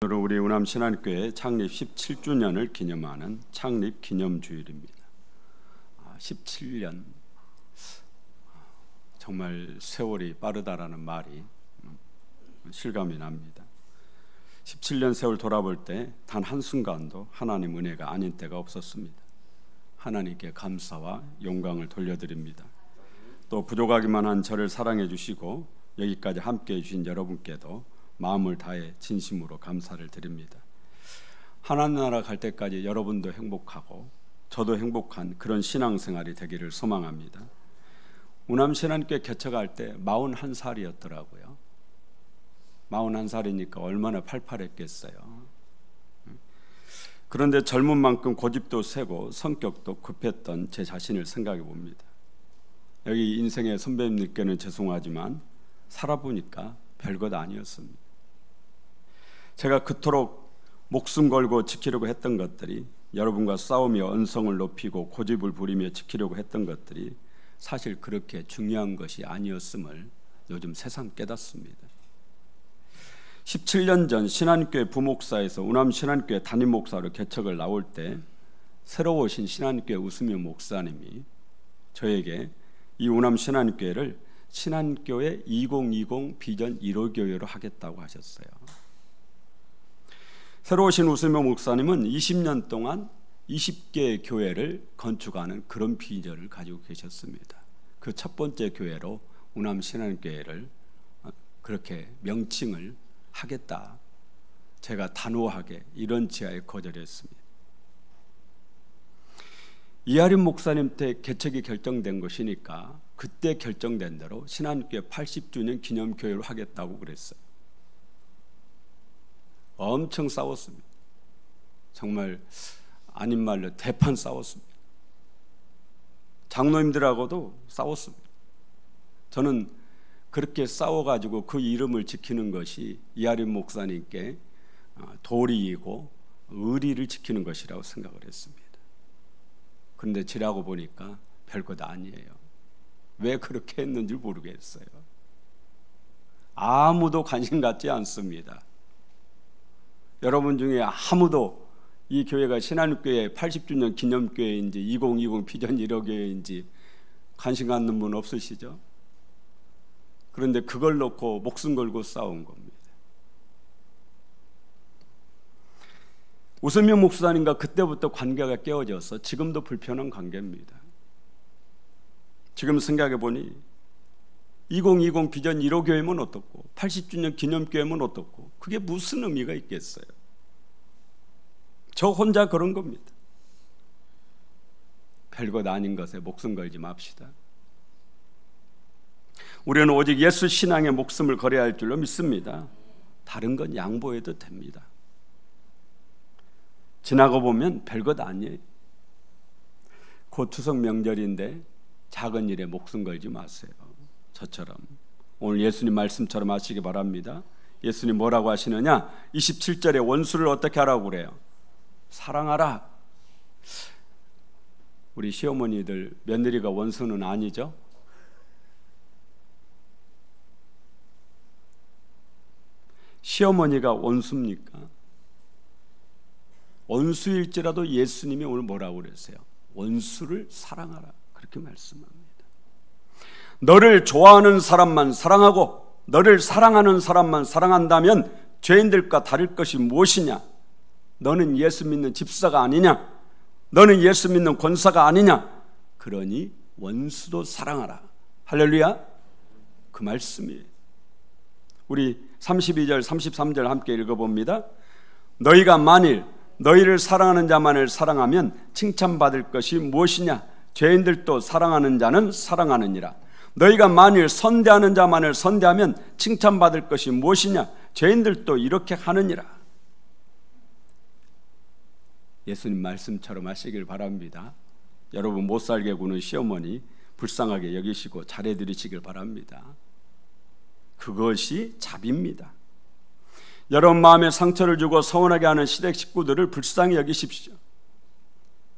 오늘은 우리 우남신안교회 창립 17주년을 기념하는 창립 기념주일입니다. 17년, 정말 세월이 빠르다라는 말이 실감이 납니다. 17년 세월 돌아볼 때 단 한순간도 하나님 은혜가 아닌 때가 없었습니다. 하나님께 감사와 영광을 돌려드립니다. 또 부족하기만 한 저를 사랑해 주시고 여기까지 함께해 주신 여러분께도 마음을 다해 진심으로 감사를 드립니다. 하나님 나라 갈 때까지 여러분도 행복하고 저도 행복한 그런 신앙생활이 되기를 소망합니다. 우남신안교회 개척할 때 41살이었더라고요. 41살이니까 얼마나 팔팔했겠어요. 그런데 젊은 만큼 고집도 세고 성격도 급했던 제 자신을 생각해 봅니다. 여기 인생의 선배님들께는 죄송하지만 살아보니까 별것 아니었습니다. 제가 그토록 목숨 걸고 지키려고 했던 것들이, 여러분과 싸우며 언성을 높이고 고집을 부리며 지키려고 했던 것들이 사실 그렇게 중요한 것이 아니었음을 요즘 새삼 깨닫습니다. 17년 전 신안교회 부목사에서 우남신안교회 담임목사로 개척을 나올 때 새로 오신 신안교회 우수명 목사님이 저에게 이 우남신안교회를 신안교회 2020 비전 1호 교회로 하겠다고 하셨어요. 새로 오신 우수명 목사님은 20년 동안 20개의 교회를 건축하는 그런 비전을 가지고 계셨습니다. 그 첫 번째 교회로 우남신안교회를 그렇게 명칭을 하겠다, 제가 단호하게 이런 지하에 거절했습니다. 이하림 목사님 때 개척이 결정된 것이니까 그때 결정된 대로 신안교회 80주년 기념교회로 하겠다고 그랬어요. 엄청 싸웠습니다. 정말 아닌 말로 대판 싸웠습니다. 장로님들하고도 싸웠습니다. 저는 그렇게 싸워가지고 그 이름을 지키는 것이 이하림 목사님께 도리이고 의리를 지키는 것이라고 생각을 했습니다. 그런데 지나고 보니까 별것 아니에요. 왜 그렇게 했는지 모르겠어요. 아무도 관심 갖지 않습니다. 여러분 중에 아무도 이 교회가 신안교회 80주년 기념교회인지 2020 비전 1호 교회인지 관심 갖는 분 없으시죠? 그런데 그걸 놓고 목숨 걸고 싸운 겁니다. 우선명 목사님과 그때부터 관계가 깨어져서 지금도 불편한 관계입니다. 지금 생각해 보니 2020 비전 1호 교회면 어떻고 80주년 기념교회면 어떻고 그게 무슨 의미가 있겠어요? 저 혼자 그런 겁니다. 별것 아닌 것에 목숨 걸지 맙시다. 우리는 오직 예수 신앙에 목숨을 걸어야 할 줄로 믿습니다. 다른 건 양보해도 됩니다. 지나고 보면 별것 아니에요. 곧 추석 명절인데 작은 일에 목숨 걸지 마세요. 저처럼 오늘 예수님 말씀처럼 하시기 바랍니다. 예수님 뭐라고 하시느냐? 27절에 원수를 어떻게 하라고 그래요? 사랑하라. 우리 시어머니들 며느리가 원수는 아니죠? 시어머니가 원수입니까? 원수일지라도 예수님이 오늘 뭐라고 그랬어요? 원수를 사랑하라, 그렇게 말씀합니다. 너를 좋아하는 사람만 사랑하고 너를 사랑하는 사람만 사랑한다면 죄인들과 다를 것이 무엇이냐? 너는 예수 믿는 집사가 아니냐? 너는 예수 믿는 권사가 아니냐? 그러니 원수도 사랑하라. 할렐루야. 그 말씀이에요. 우리 32절 33절 함께 읽어봅니다. 너희가 만일 너희를 사랑하는 자만을 사랑하면 칭찬받을 것이 무엇이냐? 죄인들도 사랑하는 자는 사랑하느니라. 너희가 만일 선대하는 자만을 선대하면 칭찬받을 것이 무엇이냐? 죄인들도 이렇게 하느니라. 예수님 말씀처럼 하시길 바랍니다. 여러분 못 살게 구는 시어머니 불쌍하게 여기시고 잘해드리시길 바랍니다. 그것이 자비입니다. 여러분 마음에 상처를 주고 서운하게 하는 시댁 식구들을 불쌍히 여기십시오.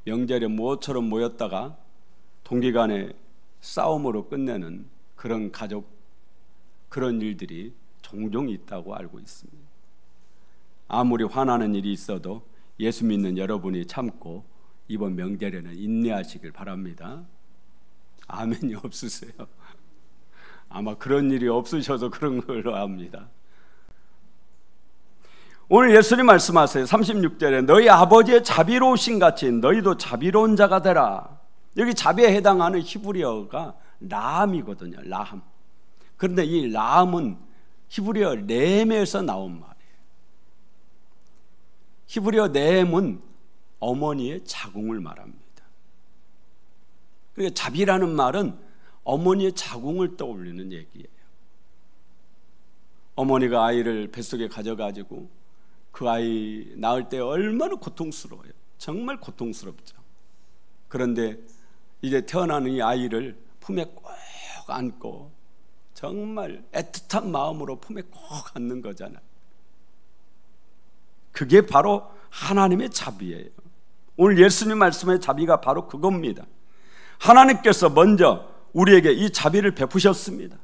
명절에 모처럼 모였다가 동기간에 싸움으로 끝내는 그런 가족, 그런 일들이 종종 있다고 알고 있습니다. 아무리 화나는 일이 있어도 예수 믿는 여러분이 참고 이번 명절에는 인내하시길 바랍니다. 아멘이 없으세요? 아마 그런 일이 없으셔서 그런 걸로 압니다. 오늘 예수님 말씀하세요. 36절에 너희 아버지의 자비로우신 같이 너희도 자비로운 자가 되라. 여기 자비에 해당하는 히브리어가 라함이거든요. 라함. 그런데 이 라함은 히브리어 렘에서 나온 말이에요. 히브리어 렘은 어머니의 자궁을 말합니다. 그러니까 자비라는 말은 어머니의 자궁을 떠올리는 얘기예요. 어머니가 아이를 뱃속에 가져가지고 그 아이 낳을 때 얼마나 고통스러워요. 정말 고통스럽죠. 그런데 이제 태어나는 이 아이를 품에 꼭 안고 정말 애틋한 마음으로 품에 꼭 안는 거잖아요. 그게 바로 하나님의 자비예요. 오늘 예수님 말씀의 자비가 바로 그겁니다. 하나님께서 먼저 우리에게 이 자비를 베푸셨습니다.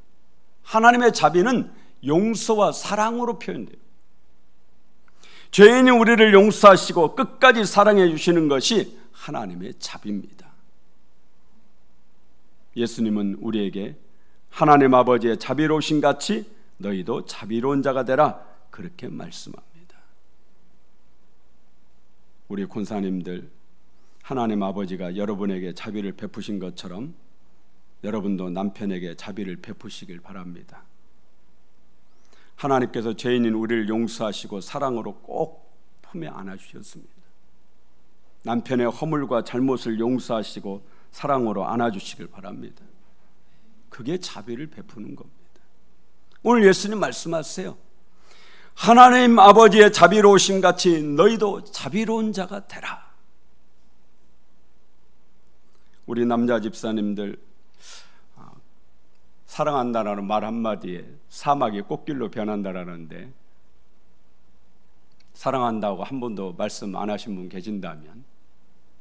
하나님의 자비는 용서와 사랑으로 표현돼요. 죄인이 우리를 용서하시고 끝까지 사랑해 주시는 것이 하나님의 자비입니다. 예수님은 우리에게 하나님 아버지의 자비로우신 같이 너희도 자비로운 자가 되라 그렇게 말씀합니다. 우리 권사님들, 하나님 아버지가 여러분에게 자비를 베푸신 것처럼 여러분도 남편에게 자비를 베푸시길 바랍니다. 하나님께서 죄인인 우리를 용서하시고 사랑으로 꼭 품에 안아주셨습니다. 남편의 허물과 잘못을 용서하시고 사랑으로 안아주시길 바랍니다. 그게 자비를 베푸는 겁니다. 오늘 예수님 말씀하세요. 하나님 아버지의 자비로우심 같이 너희도 자비로운 자가 되라. 우리 남자 집사님들 사랑한다라는 말 한마디에 사막이 꽃길로 변한다라는데, 사랑한다고 한 번도 말씀 안 하신 분 계신다면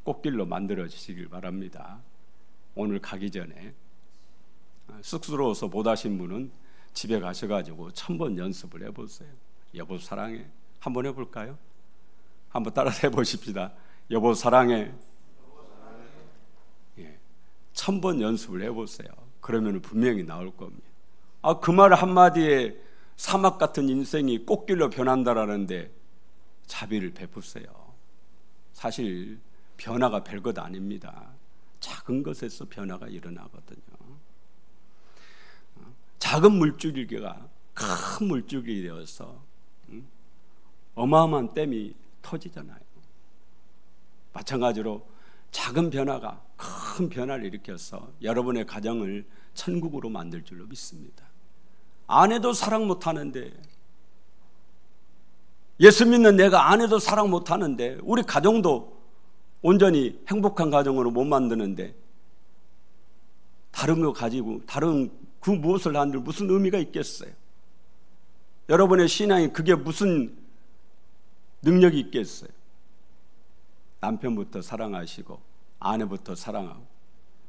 꽃길로 만들어 주시길 바랍니다. 오늘 가기 전에 쑥스러워서 못 하신 분은 집에 가셔가지고 1000번 연습을 해보세요. 여보 사랑해. 한번 해볼까요? 한번 따라 해보십시다. 여보 사랑해. 1000번 연습을 해보세요. 그러면 분명히 나올 겁니다. 그 말 한마디에 사막 같은 인생이 꽃길로 변한다라는데 자비를 베푸세요. 사실 변화가 별것 아닙니다. 작은 것에서 변화가 일어나거든요. 작은 물줄기가 큰 물줄기 되어서 어마어마한 댐이 터지잖아요. 마찬가지로 작은 변화가 큰 변화를 일으켜서 여러분의 가정을 천국으로 만들 줄로 믿습니다. 아내도 사랑 못하는데, 예수 믿는 내가 아내도 사랑 못하는데, 우리 가정도 온전히 행복한 가정으로 못 만드는데 다른 거 가지고 다른 그 무엇을 한들 무슨 의미가 있겠어요? 여러분의 신앙이 그게 무슨 능력이 있겠어요? 남편부터 사랑하시고 아내부터 사랑하고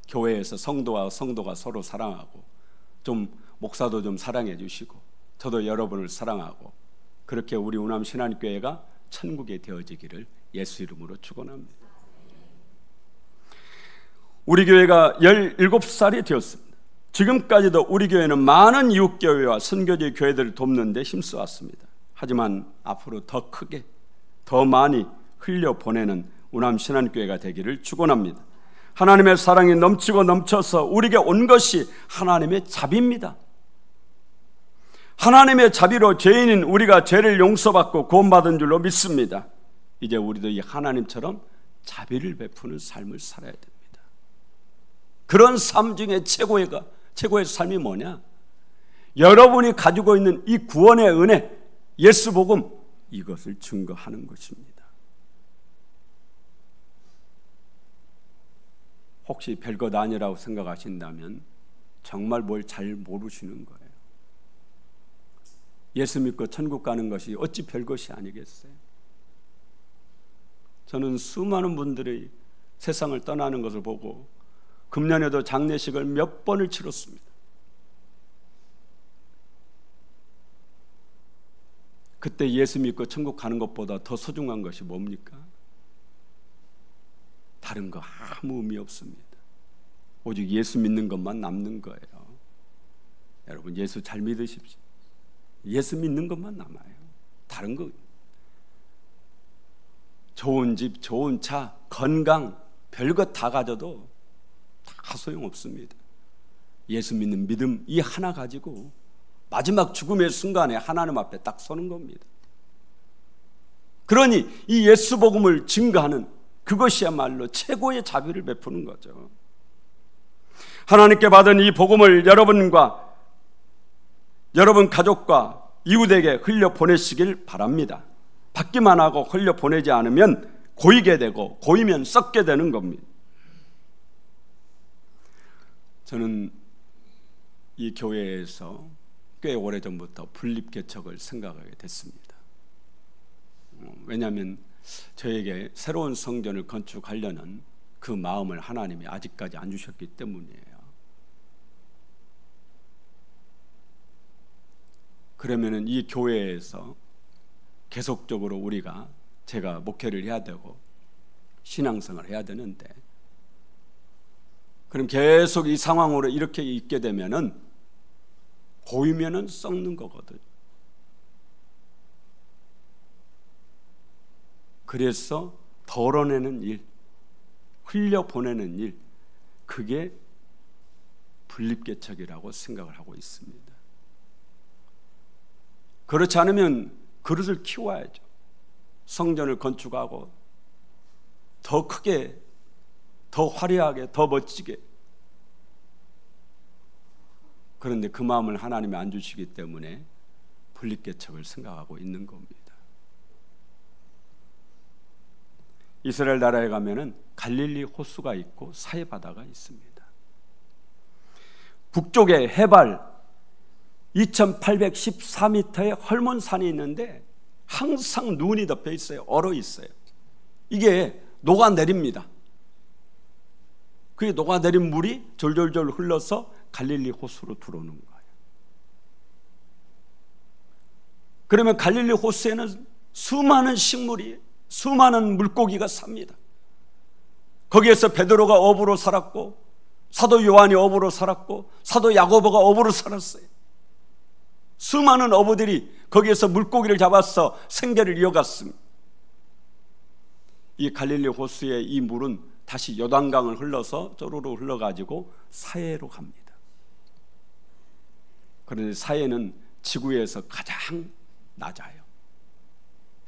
교회에서 성도가 서로 사랑하고 좀 목사도 좀 사랑해 주시고 저도 여러분을 사랑하고 그렇게 우리 우남 신안교회가 천국에 되어지기를 예수 이름으로 축원합니다. 우리 교회가 17살이 되었습니다. 지금까지도 우리 교회는 많은 이웃교회와 선교지 교회들을 돕는 데 힘써왔습니다. 하지만 앞으로 더 크게 더 많이 흘려보내는 우남신안교회가 되기를 축원합니다. 하나님의 사랑이 넘치고 넘쳐서 우리에게 온 것이 하나님의 자비입니다. 하나님의 자비로 죄인인 우리가 죄를 용서받고 구원받은 줄로 믿습니다. 이제 우리도 이 하나님처럼 자비를 베푸는 삶을 살아야 됩니다. 그런 삶 중에 최고의 삶이 뭐냐? 여러분이 가지고 있는 이 구원의 은혜, 예수 복음, 이것을 증거하는 것입니다. 혹시 별것 아니라고 생각하신다면 정말 뭘 잘 모르시는 거예요. 예수 믿고 천국 가는 것이 어찌 별것이 아니겠어요? 저는 수많은 분들이 세상을 떠나는 것을 보고 금년에도 장례식을 몇 번을 치렀습니다. 그때 예수 믿고 천국 가는 것보다 더 소중한 것이 뭡니까? 다른 거 아무 의미 없습니다. 오직 예수 믿는 것만 남는 거예요. 여러분 예수 잘 믿으십시오. 예수 믿는 것만 남아요. 다른 거 좋은 집, 좋은 차, 건강 별것 다 가져도 다 소용없습니다. 예수 믿는 믿음 이 하나 가지고 마지막 죽음의 순간에 하나님 앞에 딱 서는 겁니다. 그러니 이 예수 복음을 증거하는 그것이야말로 최고의 자비를 베푸는 거죠. 하나님께 받은 이 복음을 여러분과 여러분 가족과 이웃에게 흘려보내시길 바랍니다. 받기만 하고 흘려보내지 않으면 고이게 되고 고이면 썩게 되는 겁니다. 저는 이 교회에서 꽤 오래전부터 분립개척을 생각하게 됐습니다. 왜냐하면 저에게 새로운 성전을 건축하려는 그 마음을 하나님이 아직까지 안 주셨기 때문이에요. 그러면은 이 교회에서 계속적으로 제가 목회를 해야 되고 신앙생활을 해야 되는데, 그럼 계속 이 상황으로 이렇게 있게 되면은 고이면은 썩는 거거든. 그래서 덜어내는 일, 흘려보내는 일, 그게 분립개척이라고 생각을 하고 있습니다. 그렇지 않으면 그릇을 키워야죠. 성전을 건축하고 더 크게, 더 화려하게, 더 멋지게. 그런데 그 마음을 하나님이 안 주시기 때문에 분립개척을 생각하고 있는 겁니다. 이스라엘 나라에 가면은 갈릴리 호수가 있고 사해바다가 있습니다. 북쪽에 해발 2814m의 헐몬산이 있는데 항상 눈이 덮여 있어요. 얼어 있어요. 이게 녹아내립니다. 그게 녹아내린 물이 졸졸졸 흘러서 갈릴리 호수로 들어오는 거예요. 그러면 갈릴리 호수에는 수많은 식물이, 수많은 물고기가 삽니다. 거기에서 베드로가 어부로 살았고, 사도 요한이 어부로 살았고, 사도 야고보가 어부로 살았어요. 수많은 어부들이 거기에서 물고기를 잡아서 생계를 이어갔습니다. 이 갈릴리 호수의 이 물은 다시 요단강을 흘러서 쪼르르 흘러가지고 사해로 갑니다. 그런데 사해는 지구에서 가장 낮아요.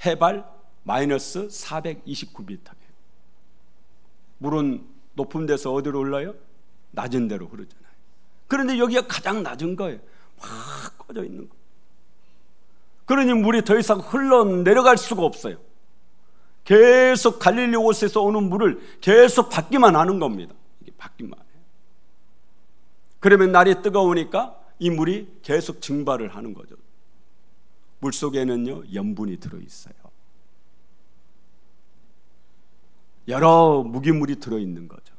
해발 마이너스 429m예요. 물은 높은 데서 어디로 흘러요? 낮은 데로 흐르잖아요. 그런데 여기가 가장 낮은 거예요. 막 꺼져 있는 거. 그러니 물이 더 이상 흘러내려갈 수가 없어요. 계속 갈릴리 호수에서 오는 물을 계속 받기만 하는 겁니다. 이게 받기만 해요. 그러면 날이 뜨거우니까 이 물이 계속 증발을 하는 거죠. 물 속에는요 염분이 들어있어요. 여러 무기물이 들어있는 거죠.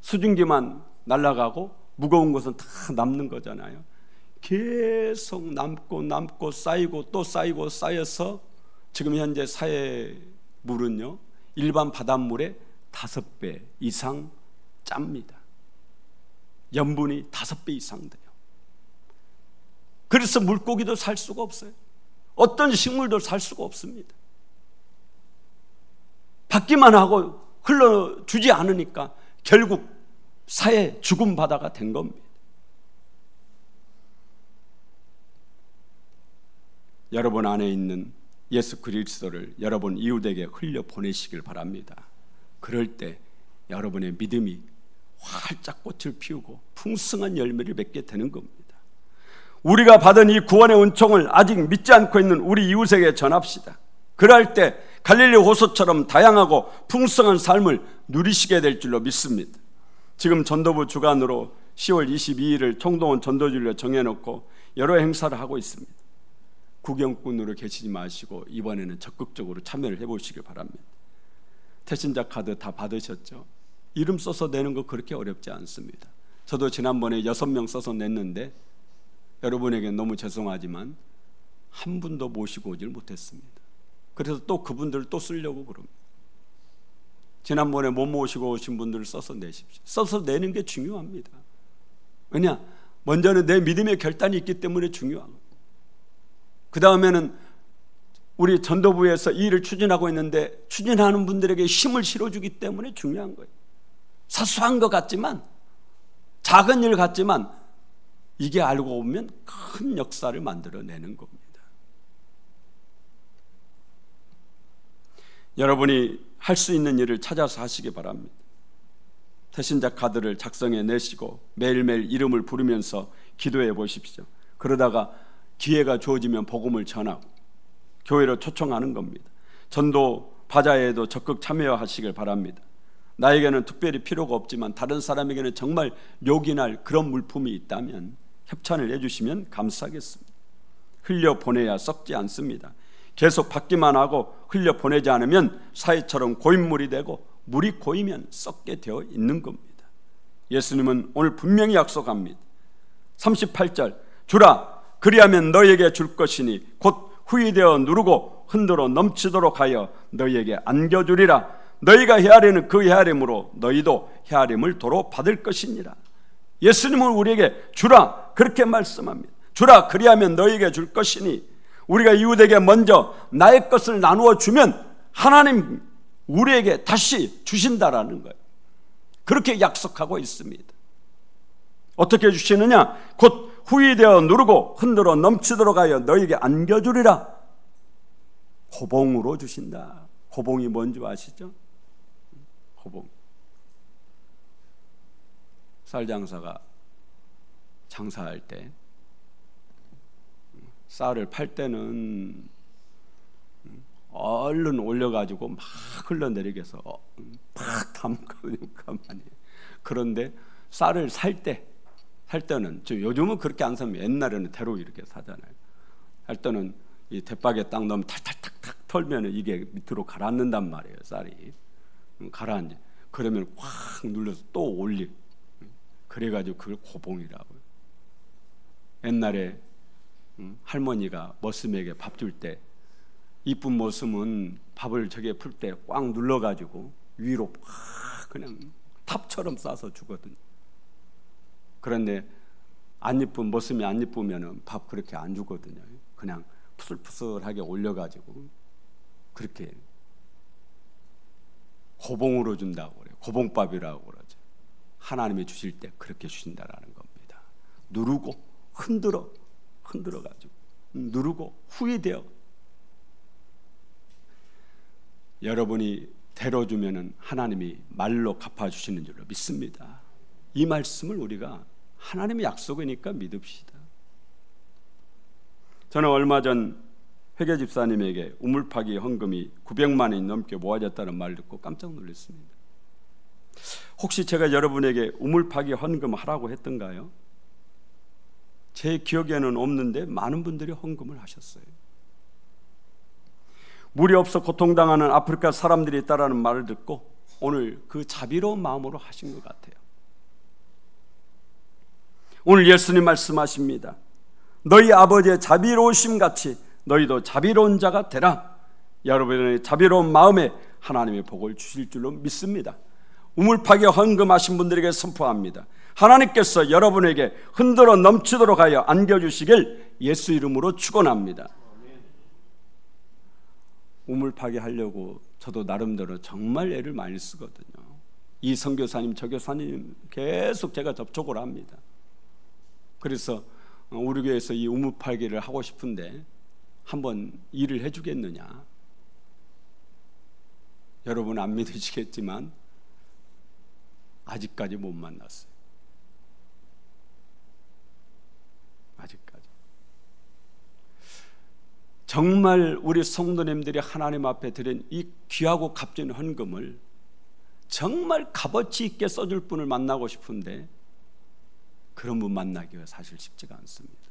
수증기만 날아가고 무거운 것은 다 남는 거잖아요. 계속 남고 쌓이고 또 쌓이고 쌓여서 지금 현재 사해 물은요 일반 바닷물의 5배 이상 짭니다. 염분이 5배 이상 돼요. 그래서 물고기도 살 수가 없어요. 어떤 식물도 살 수가 없습니다. 받기만 하고 흘러주지 않으니까 결국 사해 죽음 바다가 된 겁니다. 여러분 안에 있는 예수 그리스도를 여러분 이웃에게 흘려보내시길 바랍니다. 그럴 때 여러분의 믿음이 활짝 꽃을 피우고 풍성한 열매를 맺게 되는 겁니다. 우리가 받은 이 구원의 은총을 아직 믿지 않고 있는 우리 이웃에게 전합시다. 그럴 때 갈릴리 호수처럼 다양하고 풍성한 삶을 누리시게 될 줄로 믿습니다. 지금 전도부 주관으로 10월 22일을 총동원 전도주일로 정해놓고 여러 행사를 하고 있습니다. 구경꾼으로 계시지 마시고 이번에는 적극적으로 참여를 해보시길 바랍니다. 태신자 카드 다 받으셨죠? 이름 써서 내는 거 그렇게 어렵지 않습니다. 저도 지난번에 6명 써서 냈는데 여러분에게 너무 죄송하지만 한 분도 모시고 오질 못했습니다. 그래서 또 그분들을 또 쓰려고 그럽니다. 지난번에 못 모시고 오신 분들을 써서 내십시오. 써서 내는 게 중요합니다. 왜냐? 먼저는 내 믿음의 결단이 있기 때문에 중요하고, 그 다음에는 우리 전도부에서 이 일을 추진하고 있는데 추진하는 분들에게 힘을 실어주기 때문에 중요한 거예요. 사소한 것 같지만, 작은 일 같지만 이게 알고 보면 큰 역사를 만들어내는 겁니다. 여러분이 할 수 있는 일을 찾아서 하시기 바랍니다. 태신자 카드를 작성해 내시고 매일매일 이름을 부르면서 기도해 보십시오. 그러다가 기회가 주어지면 복음을 전하고 교회로 초청하는 겁니다. 전도 바자회에도 적극 참여하시길 바랍니다. 나에게는 특별히 필요가 없지만 다른 사람에게는 정말 요긴할 그런 물품이 있다면 협찬을 해주시면 감사하겠습니다. 흘려보내야 썩지 않습니다. 계속 받기만 하고 흘려보내지 않으면 사이처럼 고인물이 되고 물이 고이면 썩게 되어 있는 겁니다. 예수님은 오늘 분명히 약속합니다. 38절, 주라 그리하면 너희에게 줄 것이니 곧 후이되어 누르고 흔들어 넘치도록 하여 너희에게 안겨주리라. 너희가 헤아리는 그 헤아림으로 너희도 헤아림을 도로 받을 것이니라. 예수님은 우리에게 주라 그렇게 말씀합니다. 주라 그리하면 너희에게 줄 것이니, 우리가 이웃에게 먼저 나의 것을 나누어 주면 하나님 우리에게 다시 주신다라는 거예요. 그렇게 약속하고 있습니다. 어떻게 주시느냐? 곧 후이되어 누르고 흔들어 넘치도록 하여 너희에게 안겨주리라. 호봉으로 주신다. 호봉이 뭔지 아시죠? 호봉. 쌀장사가 장사할 때 쌀을 팔 때는 얼른 올려가지고 막 흘러내리게 해서 팍 담거든요. 가만히. 그런데 쌀을 살 때는 요즘은 그렇게 안 사면 옛날에는 대로 이렇게 사잖아요. 할 때는 이 대박에 딱 넣으면 탈탈탁탁 털면 이게 밑으로 가라앉는단 말이에요. 쌀이 가라앉지. 그러면 확 눌러서 또 올리. 그래가지고 그걸 고봉이라고요. 옛날에 할머니가 머슴에게 밥 줄 때 이쁜 머슴은 밥을 저게 풀 때 꽉 눌러가지고 위로 확 그냥 탑처럼 싸서 주거든요. 그런데 안 이쁜 머슴이 안 이쁘면 밥 그렇게 안 주거든요. 그냥 푸슬푸슬하게 올려가지고 그렇게 고봉으로 준다고 그래요. 고봉밥이라고 그러죠. 하나님이 주실 때 그렇게 주신다라는 겁니다. 누르고 흔들어가지고 누르고 후회되어 여러분이 데려주면 하나님이 말로 갚아주시는 줄로 믿습니다. 이 말씀을 우리가 하나님의 약속이니까 믿읍시다. 저는 얼마 전 회계집사님에게 우물파기 헌금이 900만 원이 넘게 모아졌다는 말을 듣고 깜짝 놀랐습니다. 혹시 제가 여러분에게 우물파기 헌금 하라고 했던가요? 제 기억에는 없는데 많은 분들이 헌금을 하셨어요. 물이 없어 고통당하는 아프리카 사람들이 있다라는 말을 듣고 오늘 그 자비로운 마음으로 하신 것 같아요. 오늘 예수님 말씀하십니다. 너희 아버지의 자비로우심 같이 너희도 자비로운 자가 되라. 여러분의 자비로운 마음에 하나님의 복을 주실 줄로 믿습니다. 우물파기 헌금하신 분들에게 선포합니다. 하나님께서 여러분에게 흔들어 넘치도록 하여 안겨주시길 예수 이름으로 축원합니다. 우물파기 하려고 저도 나름대로 정말 애를 많이 쓰거든요. 이 선교사님 저 교사님 계속 제가 접촉을 합니다. 그래서 우리 교회에서 이 우물파기를 하고 싶은데 한번 일을 해주겠느냐. 여러분 안 믿으시겠지만 아직까지 못 만났어요. 아직까지. 정말 우리 성도님들이 하나님 앞에 드린 이 귀하고 값진 헌금을 정말 값어치 있게 써줄 분을 만나고 싶은데 그런 분 만나기가 사실 쉽지가 않습니다.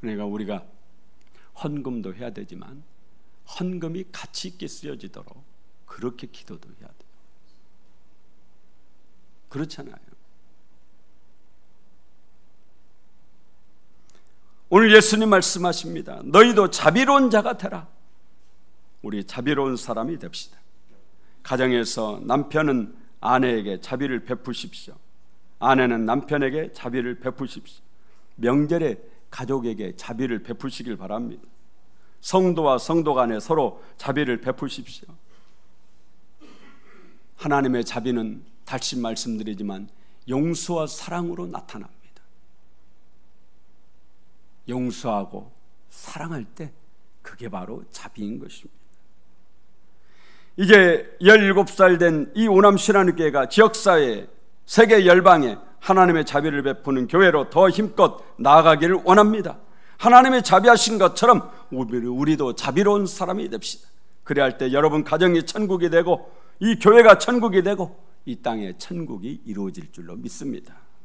그러니까 우리가 헌금도 해야 되지만 헌금이 가치 있게 쓰여지도록 그렇게 기도도 해야 돼요. 그렇잖아요. 오늘 예수님 말씀하십니다. 너희도 자비로운 자가 되라. 우리 자비로운 사람이 됩시다. 가정에서 남편은 아내에게 자비를 베푸십시오. 아내는 남편에게 자비를 베푸십시오. 명절에 가족에게 자비를 베푸시길 바랍니다. 성도와 성도 간에 서로 자비를 베푸십시오. 하나님의 자비는 다시 말씀드리지만 용서와 사랑으로 나타납니다. 용서하고 사랑할 때 그게 바로 자비인 것입니다. 이제 17살 된 이 오남 신한교회가 지역사회에, 세계 열방에 하나님의 자비를 베푸는 교회로 더 힘껏 나아가기를 원합니다. 하나님의 자비하신 것처럼 우리도 자비로운 사람이 됩시다. 그래야 할 때 여러분 가정이 천국이 되고 이 교회가 천국이 되고 이 땅에 천국이 이루어질 줄로 믿습니다.